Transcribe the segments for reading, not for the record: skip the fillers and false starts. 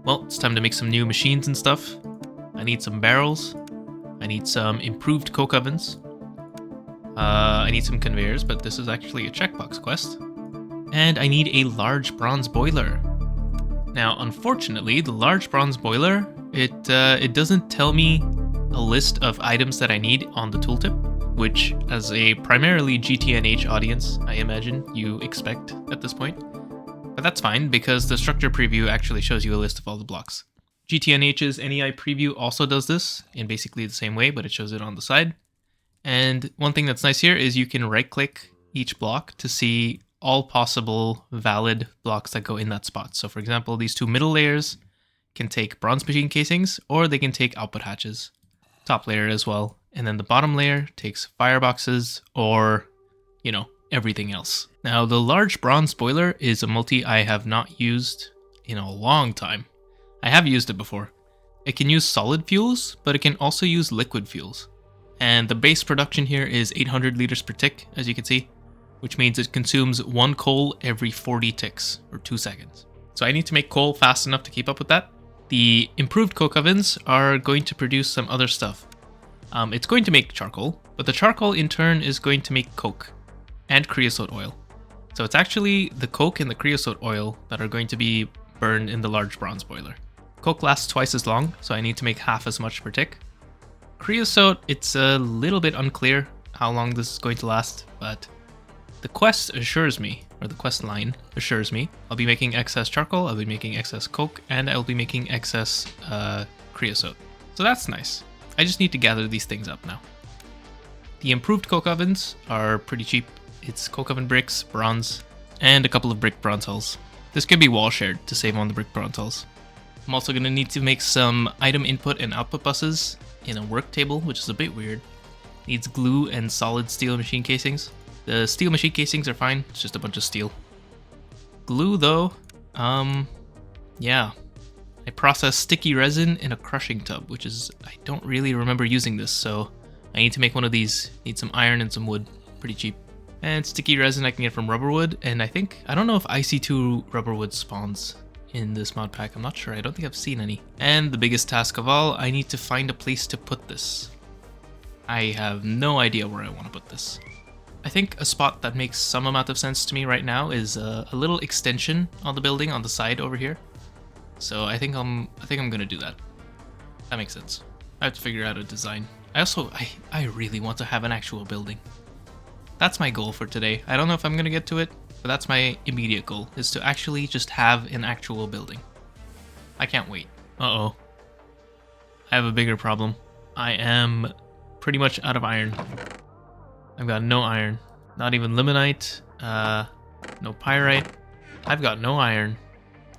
Well, it's time to make some new machines and stuff. I need some barrels. I need some improved coke ovens. I need some conveyors, but this is actually a checkbox quest. And I need a large bronze boiler. Now, unfortunately, the large bronze boiler, it doesn't tell me a list of items that I need on the tooltip, which, as a primarily GTNH audience, I imagine you expect at this point. But that's fine, because the structure preview actually shows you a list of all the blocks. GTNH's NEI preview also does this in basically the same way, but it shows it on the side. And one thing that's nice here is you can right-click each block to see all possible valid blocks that go in that spot. So for example, these two middle layers can take bronze machine casings, or they can take output hatches. Top layer as well. And then the bottom layer takes fireboxes or, you know, everything else. Now, the large bronze boiler is a multi I have not used in a long time. I have used it before. It can use solid fuels, but it can also use liquid fuels. And the base production here is 800 liters per tick, as you can see, which means it consumes 1 coal every 40 ticks, or 2 seconds. So I need to make coal fast enough to keep up with that. The improved coke ovens are going to produce some other stuff. It's going to make charcoal, but the charcoal in turn is going to make coke and creosote oil. So it's actually the coke and the creosote oil that are going to be burned in the large bronze boiler. Coke lasts twice as long, so I need to make half as much per tick. Creosote, it's a little bit unclear how long this is going to last, but the quest assures me, or the quest line assures me, I'll be making excess charcoal, I'll be making excess coke, and I'll be making excess creosote. So that's nice. I just need to gather these things up now. The improved coke ovens are pretty cheap. It's coke oven bricks, bronze, and a couple of brick bronze hulls. This could be wall shared to save on the brick bronze hulls. I'm also going to need to make some item input and output buses in a work table, which is a bit weird. Needs glue and solid steel machine casings. The steel machine casings are fine, it's just a bunch of steel. Glue though, yeah. I process sticky resin in a crushing tub, which is, I don't really remember using this, so I need to make one of these. Need some iron and some wood, pretty cheap. And sticky resin I can get from rubberwood, and I don't know if IC2 rubberwood spawns in this mod pack, I'm not sure, I don't think I've seen any. And the biggest task of all, I need to find a place to put this. I have no idea where I want to put this. I think a spot that makes some amount of sense to me right now is a little extension on the building on the side over here. So I think I'm gonna do that. That makes sense. I have to figure out a design. I really want to have an actual building. That's my goal for today. I don't know if I'm gonna get to it, but that's my immediate goal, is to actually just have an actual building. I can't wait. Uh-oh. I have a bigger problem. I am pretty much out of iron. I've got no iron. Not even limonite. No pyrite. I've got no iron.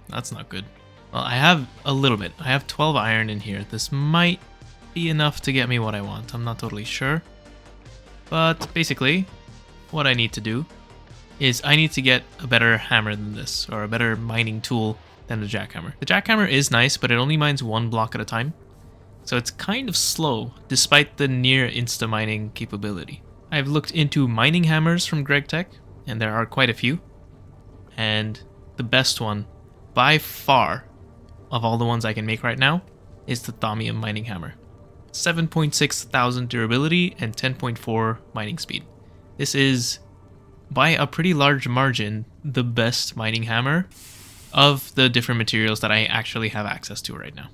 That's not good. Well, I have a little bit. I have 12 iron in here. This might be enough to get me what I want. I'm not totally sure. But basically, what I need to do is I need to get a better hammer than this, or a better mining tool than the jackhammer. The jackhammer is nice, but it only mines 1 block at a time. So it's kind of slow, despite the near insta-mining capability. I've looked into mining hammers from Greg Tech, and there are quite a few. And the best one, by far, of all the ones I can make right now, is the Thaumium mining hammer. 7.6 thousand durability and 10.4 mining speed. This is, by a pretty large margin, the best mining hammer of the different materials that I actually have access to right now.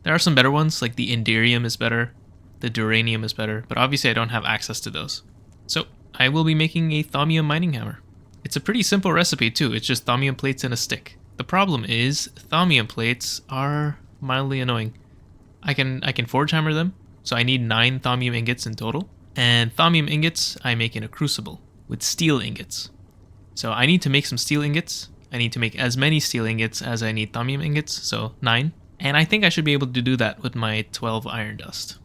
There are some better ones, like the Inderium is better, the Duranium is better, but obviously I don't have access to those. So I will be making a Thaumium mining hammer. It's a pretty simple recipe too, it's just Thaumium plates and a stick. The problem is, Thaumium plates are mildly annoying. I can forge hammer them, so I need 9 Thaumium ingots in total. And Thaumium ingots I make in a crucible with steel ingots. So I need to make some steel ingots. I need to make as many steel ingots as I need Thaumium ingots, so 9. And I think I should be able to do that with my 12 iron dust.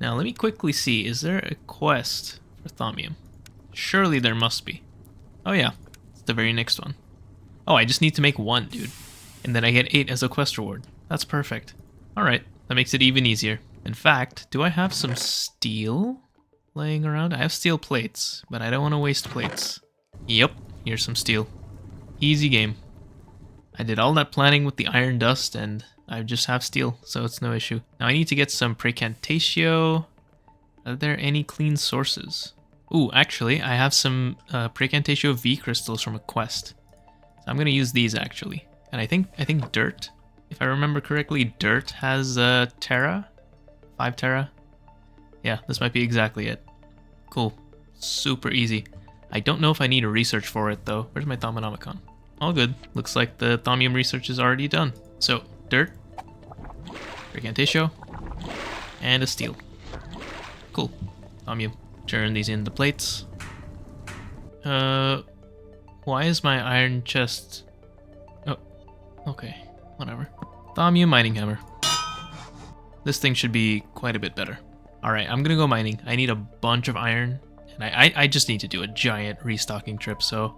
Now let me quickly see, is there a quest for Thaumium? Surely there must be. Oh yeah, it's the very next one. Oh, I just need to make 1, dude. And then I get 8 as a quest reward. That's perfect. Alright, that makes it even easier. In fact, do I have some steel laying around? I have steel plates, but I don't want to waste plates. Yep, here's some steel. Easy game. I did all that planning with the iron dust and I just have steel, so it's no issue. Now I need to get some Precantatio. Are there any clean sources? Ooh, actually, I have some Precantatio V crystals from a quest. So I'm gonna use these actually. And I think dirt, if I remember correctly, dirt has Terra, 5 Terra. Yeah, this might be exactly it. Cool, super easy. I don't know if I need a research for it though. Where's my Thaumonomicon? All good. Looks like the Thaumium research is already done. So dirt, Precantatio, and a steel. Cool. Thaumium. Turn these into plates. Why is my iron chest... Oh, okay. Whatever. Thaumium mining hammer. This thing should be quite a bit better. Alright, I'm gonna go mining. I need a bunch of iron, and I just need to do a giant restocking trip, so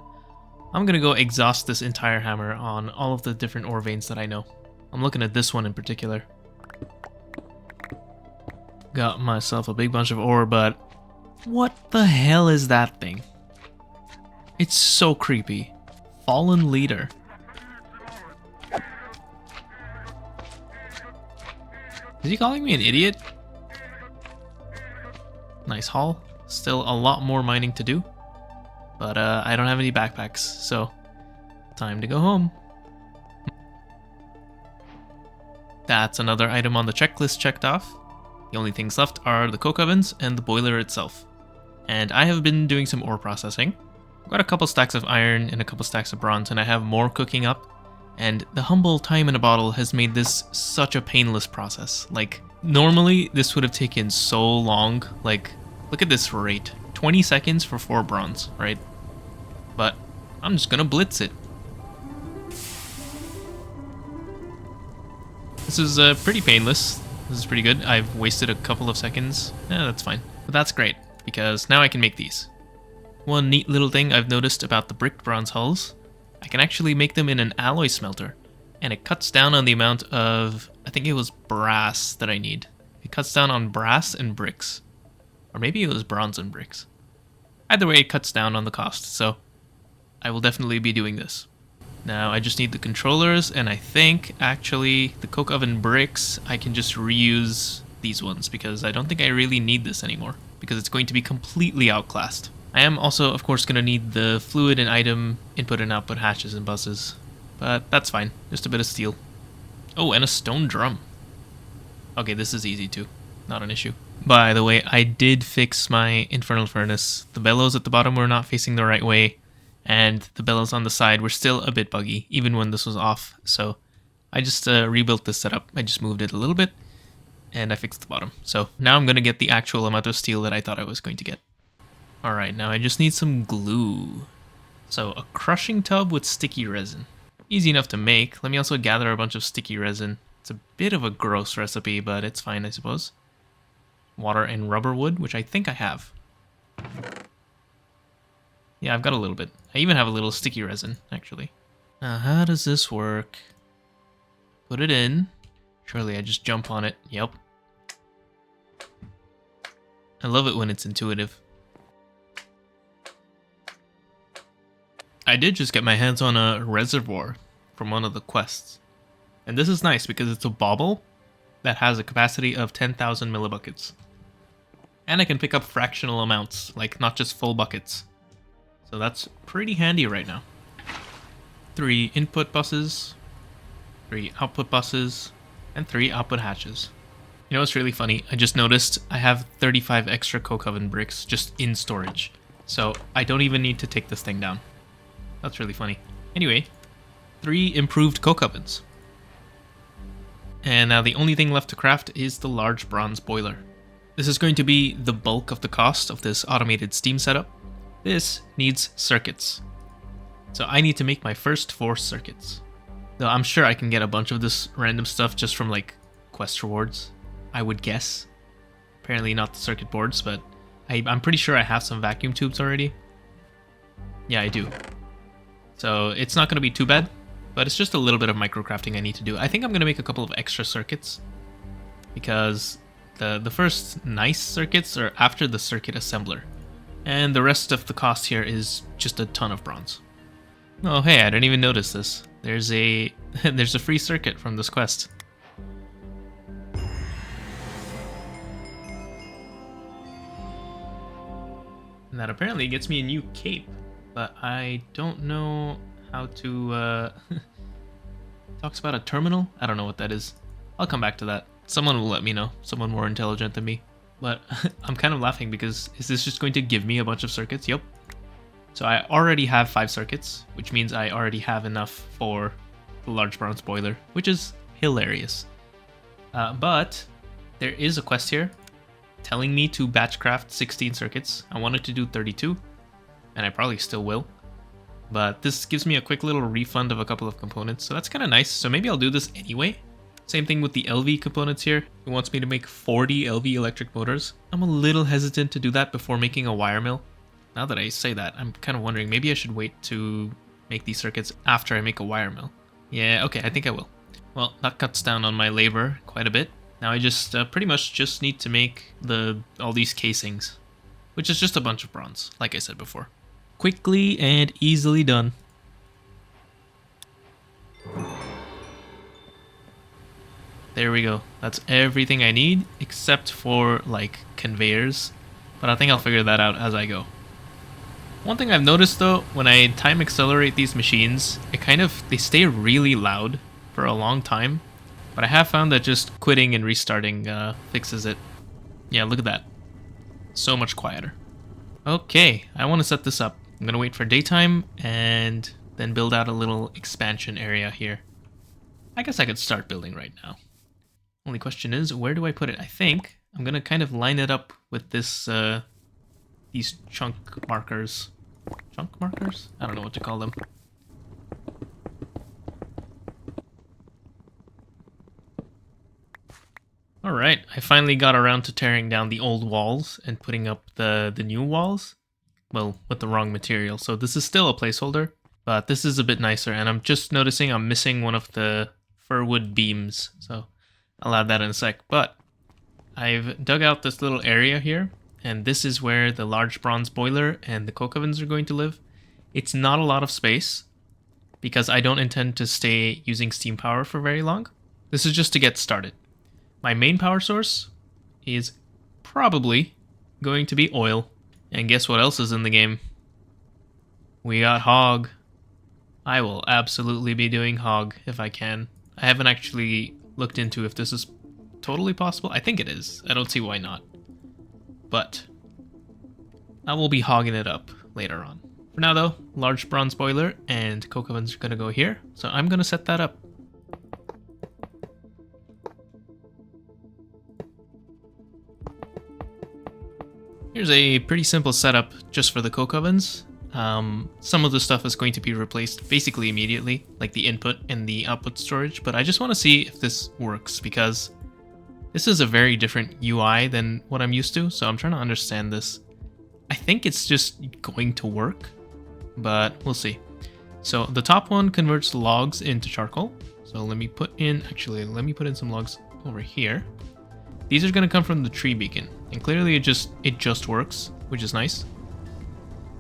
I'm gonna go exhaust this entire hammer on all of the different ore veins that I know. I'm looking at this one in particular. Got myself a big bunch of ore, but what the hell is that thing? It's so creepy. Fallen leader. Is he calling me an idiot? Nice haul. Still a lot more mining to do. But I don't have any backpacks, so time to go home. That's another item on the checklist checked off. The only things left are the coke ovens and the boiler itself. And I have been doing some ore processing. I've got a couple stacks of iron and a couple stacks of bronze, and I have more cooking up. And the humble time in a bottle has made this such a painless process. Like, normally this would have taken so long. Like, look at this rate. 20 seconds for 4 bronze, right? But I'm just gonna blitz it. This is pretty painless. This is pretty good. I've wasted a couple of seconds. Yeah, that's fine. But that's great, because now I can make these. One neat little thing I've noticed about the bricked bronze hulls, I can actually make them in an alloy smelter. And it cuts down on the amount of, I think it was brass that I need. It cuts down on brass and bricks. Or maybe it was bronze and bricks. Either way, it cuts down on the cost, so I will definitely be doing this. Now I just need the controllers, and I think actually the coke oven bricks, I can just reuse these ones because I don't think I really need this anymore because it's going to be completely outclassed. I am also, of course, going to need the fluid and item input and output hatches and buses, but that's fine. Just a bit of steel. Oh, and a stone drum. Okay, this is easy too. Not an issue. By the way, I did fix my infernal furnace. The bellows at the bottom were not facing the right way, and the bellows on the side were still a bit buggy, even when this was off. So I just rebuilt this setup. I just moved it a little bit, and I fixed the bottom. So now I'm going to get the actual amount of steel that I thought I was going to get. Alright, now I just need some glue. So a crushing tub with sticky resin. Easy enough to make. Let me also gather a bunch of sticky resin. It's a bit of a gross recipe, but it's fine, I suppose. Water and rubber wood, which I think I have. Yeah, I've got a little bit. I even have a little sticky resin, actually. Now, how does this work? Put it in. Surely I just jump on it. Yep. I love it when it's intuitive. I did just get my hands on a reservoir from one of the quests. And this is nice because it's a bauble that has a capacity of 10,000 millibuckets. And I can pick up fractional amounts, like not just full buckets. So that's pretty handy right now. 3 input buses, 3 output buses, and 3 output hatches. You know what's really funny? I just noticed I have 35 extra coke oven bricks just in storage. So I don't even need to take this thing down. That's really funny. Anyway, 3 improved coke ovens. And now the only thing left to craft is the large bronze boiler. This is going to be the bulk of the cost of this automated steam setup. This needs circuits. So I need to make my first 4 circuits. Though I'm sure I can get a bunch of this random stuff just from like quest rewards, I would guess. Apparently not the circuit boards, but I'm pretty sure I have some vacuum tubes already. Yeah, I do. So it's not going to be too bad, but it's just a little bit of microcrafting I need to do. I think I'm going to make a couple of extra circuits because the first nice circuits are after the circuit assembler. And the rest of the cost here is just a ton of bronze. Oh hey, I didn't even notice this. There's a there's a free circuit from this quest. And that apparently gets me a new cape, but I don't know how to talks about a terminal? I don't know what that is. I'll come back to that. Someone will let me know. Someone more intelligent than me. But I'm kind of laughing because is this just going to give me a bunch of circuits? Yep. So I already have 5 circuits, which means I already have enough for the large bronze boiler, which is hilarious. But there is a quest here telling me to batch craft 16 circuits. I wanted to do 32, and I probably still will. But this gives me a quick little refund of a couple of components, so that's kind of nice. So maybe I'll do this anyway. Same thing with the LV components here. It wants me to make 40 LV electric motors. I'm a little hesitant to do that before making a wire mill. Now that I say that, I'm kind of wondering, maybe I should wait to make these circuits after I make a wire mill. Yeah, okay, I think I will. Well, that cuts down on my labor quite a bit. Now I just pretty much just need to make all these casings, which is just a bunch of bronze, like I said before. Quickly and easily done. There we go. That's everything I need, except for, like, conveyors. But I think I'll figure that out as I go. One thing I've noticed, though, when I time accelerate these machines, they stay really loud for a long time. But I have found that just quitting and restarting fixes it. Yeah, look at that. So much quieter. Okay, I want to set this up. I'm going to wait for daytime and then build out a little expansion area here. I guess I could start building right now. Only question is, where do I put it? I think I'm going to kind of line it up with this, these chunk markers. Chunk markers? I don't know what to call them. Alright, I finally got around to tearing down the old walls and putting up the new walls. Well, with the wrong material. So this is still a placeholder, but this is a bit nicer. And I'm just noticing I'm missing one of the firwood beams. So I'll add that in a sec. But I've dug out this little area here. And this is where the large bronze boiler and the coke ovens are going to live. It's not a lot of space because I don't intend to stay using steam power for very long. This is just to get started. My main power source is probably going to be oil. And guess what else is in the game? We got hog. I will absolutely be doing hog if I can. I haven't actually looked into if this is totally possible. I think it is. I don't see why not. But I will be hogging it up later on. For now though, large bronze boiler and coke ovens are going to go here. So I'm going to set that up. Here's a pretty simple setup just for the coke ovens. Some of the stuff is going to be replaced basically immediately, like the input and the output storage, but I just want to see if this works because this is a very different UI than what I'm used to, so I'm trying to understand this. I think it's just going to work, but we'll see. So the top one converts logs into charcoal. So let me put in some logs over here. These are going to come from the tree beacon, and clearly it just works, which is nice.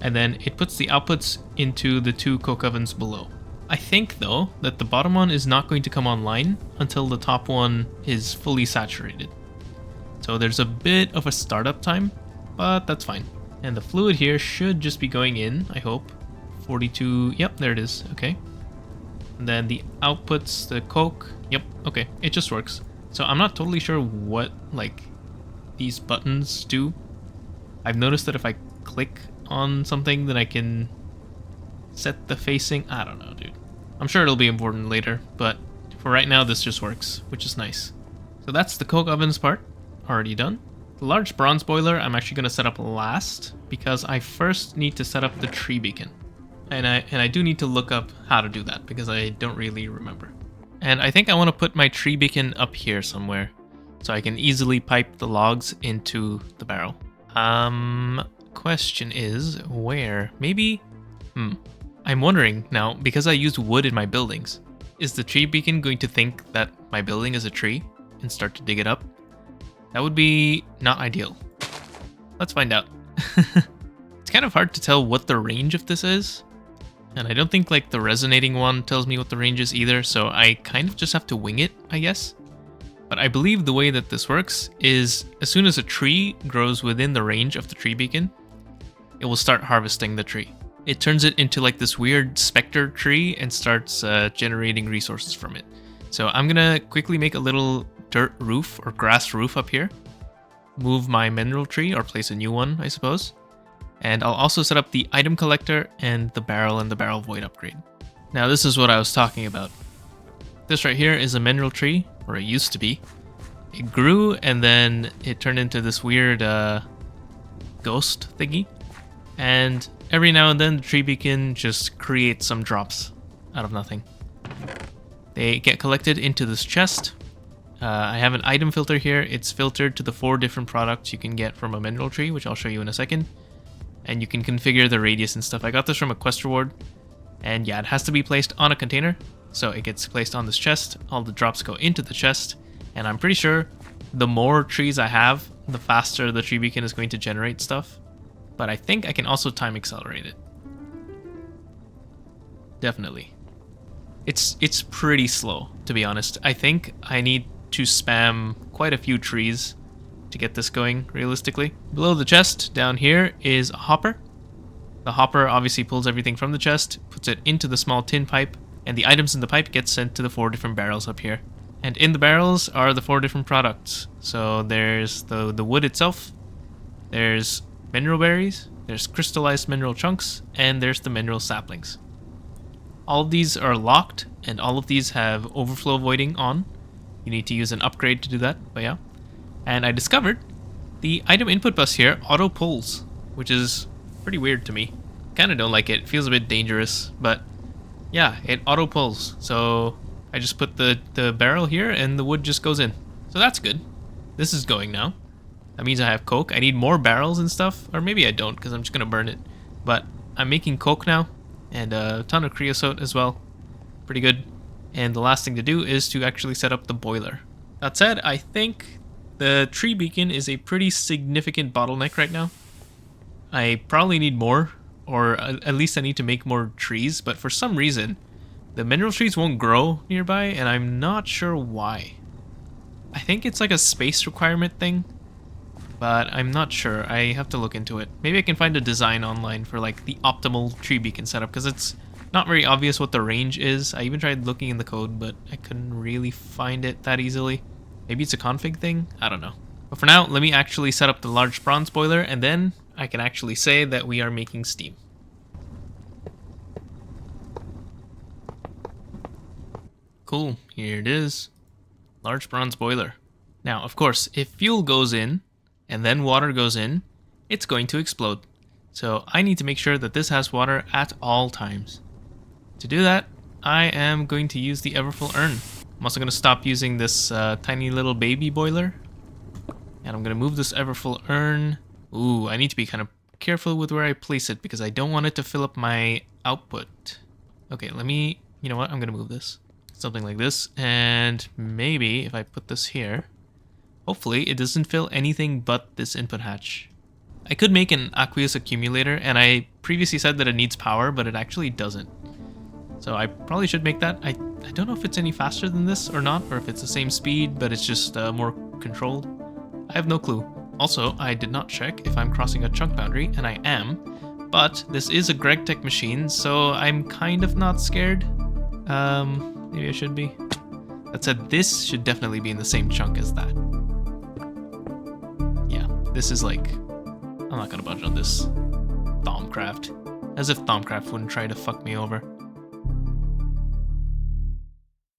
And then it puts the outputs into the 2 coke ovens below. I think though that the bottom one is not going to come online until the top one is fully saturated. So there's a bit of a startup time, but that's fine. And the fluid here should just be going in, I hope. 42, yep, there it is, okay. And then the outputs, the coke, yep, okay, it just works. So I'm not totally sure what, like, these buttons do. I've noticed that if I click on something, then I can set the facing. I don't know, dude. I'm sure it'll be important later, but for right now, this just works, which is nice. So that's the coke ovens part, already done. The large bronze boiler, I'm actually going to set up last, because I first need to set up the tree beacon. And I do need to look up how to do that, because I don't really remember. And I think I want to put my tree beacon up here somewhere, so I can easily pipe the logs into the barrel. Question is, where? Maybe? I'm wondering now, because I used wood in my buildings, is the tree beacon going to think that my building is a tree and start to dig it up? That would be not ideal. Let's find out. It's kind of hard to tell what the range of this is. And I don't think like the resonating one tells me what the range is either, so I kind of just have to wing it, I guess. But I believe the way that this works is as soon as a tree grows within the range of the tree beacon, it will start harvesting the tree. It turns it into like this weird specter tree and starts generating resources from it. So I'm gonna quickly make a little dirt roof or grass roof up here. Move my mineral tree or place a new one, I suppose. And I'll also set up the item collector and the barrel void upgrade. Now this is what I was talking about. This right here is a mineral tree, or it used to be. It grew and then it turned into this weird ghost thingy. And every now and then the tree beacon just creates some drops out of nothing. They get collected into this chest. I have an item filter here. It's filtered to the 4 different products you can get from a mineral tree, which I'll show you in a second. And you can configure the radius and stuff. I got this from a quest reward. And yeah, it has to be placed on a container. So it gets placed on this chest. All the drops go into the chest. And I'm pretty sure the more trees I have, the faster the tree beacon is going to generate stuff. But I think I can also time accelerate it. Definitely. It's pretty slow, to be honest. I think I need to spam quite a few trees to get this going realistically. Below the chest, down here, is a hopper. The hopper obviously pulls everything from the chest, puts it into the small tin pipe, and the items in the pipe get sent to the 4 different barrels up here. And in the barrels are the 4 different products. So there's the wood itself, there's mineral berries, there's crystallized mineral chunks, and there's the mineral saplings. All of these are locked, and all of these have overflow voiding on. You need to use an upgrade to do that, but yeah. And I discovered the item input bus here auto pulls, which is pretty weird to me. Kinda don't like it. It feels a bit dangerous, but yeah, it auto pulls. So I just put the barrel here and the wood just goes in. So that's good. This is going now. That means I have coke. I need more barrels and stuff, or maybe I don't because I'm just gonna burn it. But I'm making coke now and a ton of creosote as well. Pretty good. And the last thing to do is to actually set up the boiler. That said, I think the tree beacon is a pretty significant bottleneck right now. I probably need more, or at least I need to make more trees, but for some reason, the mineral trees won't grow nearby, and I'm not sure why. I think it's like a space requirement thing, but I'm not sure. I have to look into it. Maybe I can find a design online for like the optimal tree beacon setup, because it's not very obvious what the range is. I even tried looking in the code, but I couldn't really find it that easily. Maybe it's a config thing? I don't know. But for now, let me actually set up the large bronze boiler, and then I can actually say that we are making steam. Cool, here it is. Large bronze boiler. Now, of course, if fuel goes in, and then water goes in, it's going to explode. So I need to make sure that this has water at all times. To do that, I am going to use the Everfull urn. I'm also going to stop using this tiny little baby boiler. And I'm going to move this Everfull urn. Ooh, I need to be kind of careful with where I place it because I don't want it to fill up my output. Okay, you know what, I'm going to move this. Something like this. And maybe if I put this here, hopefully it doesn't fill anything but this input hatch. I could make an aqueous accumulator, and I previously said that it needs power, but it actually doesn't. So I probably should make that. I don't know if it's any faster than this or not, or if it's the same speed, but it's just more controlled. I have no clue. Also, I did not check if I'm crossing a chunk boundary, and I am. But this is a GregTech machine, so I'm kind of not scared. Maybe I should be. That said, this should definitely be in the same chunk as that. Yeah, this is like... I'm not gonna budge on this. Thaumcraft. As if Thaumcraft wouldn't try to fuck me over.